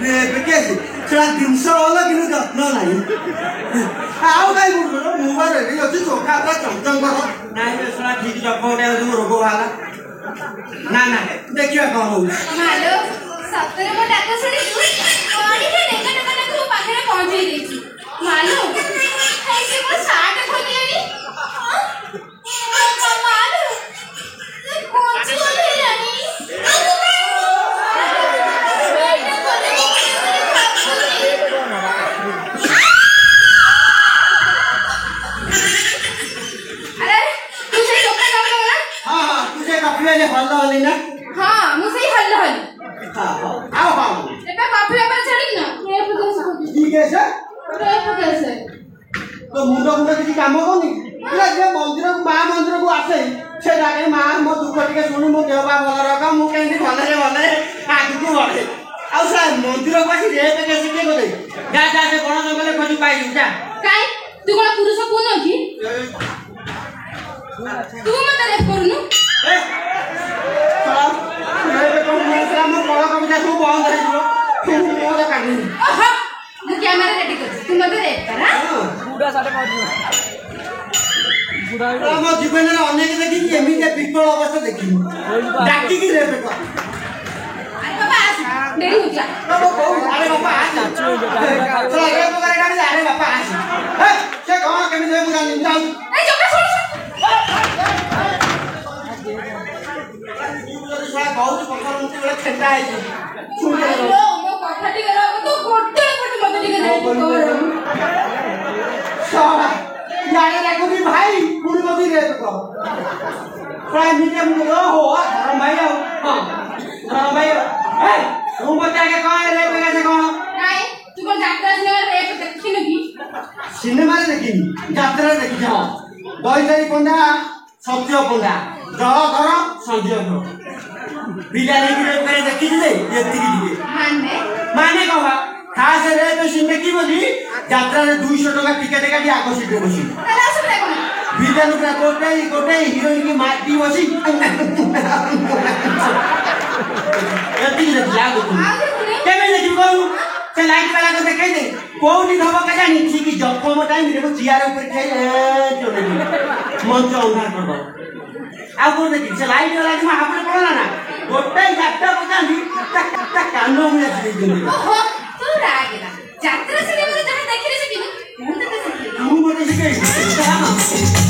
case ସେଟା ଜିନିଷ ଭଲ କିନ୍ତୁ ଯତ୍ନ ନାହିଁ ଆଉ କାହିଁ ବୁଝୁଛ ମୁଁ ବା ରେଡି ଅଛି ଚୋଖା ପୁରା ଚଞ୍ଚଙ୍କର ନାଇଁ ସେଟା ଠିକ ଚକ ଗୋଟେ ରୋଗ ବାହାରିଲା ନା ନା ଦେଖିବା କଣ ହଉଛି ସତରେ ମୋ ଡାକ ଶୁଣିଛୁ କଣିରେ ନେକା ନେକା ନେକା ମୋ ପାଖରେ ପହଞ୍ଚେଇ ଦେଇଛି ମାଲୁ ସେ ମୋ ସାର୍ଟ ଖୋଲିଲେଣି ମାଲୁ ସେ ପହଞ୍ଚି ଗଲେଣି अरे तू से चोखा काम ना हाँ तुझे कॉफी वाले हल्ला वाली ना हाँ मुझे ही हल्ला हल्ला आओ हाँ एबे कॉफी वाला छड़ी ना ये कैसे ठीक है सर कैसे तो मुंड मुंड किसी काम कोनी पूरा जे मंदिर मां मंदिर को आसे से जाके मां मो दुख टिके सुनु मो देह बा भल रखा मु केंदी भले आगु को बढ़े आ सा मंदिर को आसी रे पे कैसे के करे जा जा से बण जंगल खोजी पाइलु जा काय तू कोन पुरुष कोन की तू मत रे करनु ए चला रे को मो बड़ कविता सब बंद हो जिवो मो जा कानी ओहो मु कैमरा रेडी कर तू मत रे कर हां बुढ़ा साडे पाँच बुढ़ा मो जीवन रे अनेक देखि एमिते विकल अवस्था देखि डाकी की रे पे को अरे बाबा देरी हो जा बाबा अरे बाबा आ चला रे को करे गाड़ी अरे बाबा आ हे से कौन केमी दे मुगा नि जाऊ ए चोका छोड़ साला बहुत पकड़ मुते बड़ा ठंडा है जी सुन के लो मो कथा टिके रो तो कोटे कोटे मत टिके दे साला यारे लागो भी भाई पुरी मती रे तो प्राय मीडिया मुझे हो धर्म भाई हां धर्म भाई ए तू बता के कौन रे पे कैसे कौन काय तू को यात्रा सिनेमा रे देखिनु की सिनेमा रे देखिनी यात्रा देखि जा दईदारी पंडा सत्य पंडा जलधर संजय करो बिलाली की रे पे देखि दे एति की दिए माने कहवा खास रे तो सिने की बोली यात्रा रे 200 टका टिकट काटी आगो सीट रे बसी ताला सुने कोन विजन पूरा कोटे हीरोइन की माटी बसी एति रे लागो तू केमे देखि कहू से लाइट वाला को देखाई दे कोउनी धब का जानी ठीक जखम टाइम रे चियार ऊपर खाई चले मंच उधार कर दो आ को देखि से लाइट वाला के आपने पड़ला ना गोटे यात्रा पकांदी तक कानो में दे दे ओहो तू रागेला यात्रा सिनेमा जहां देखिले से कि तू मते तू मते सिखाई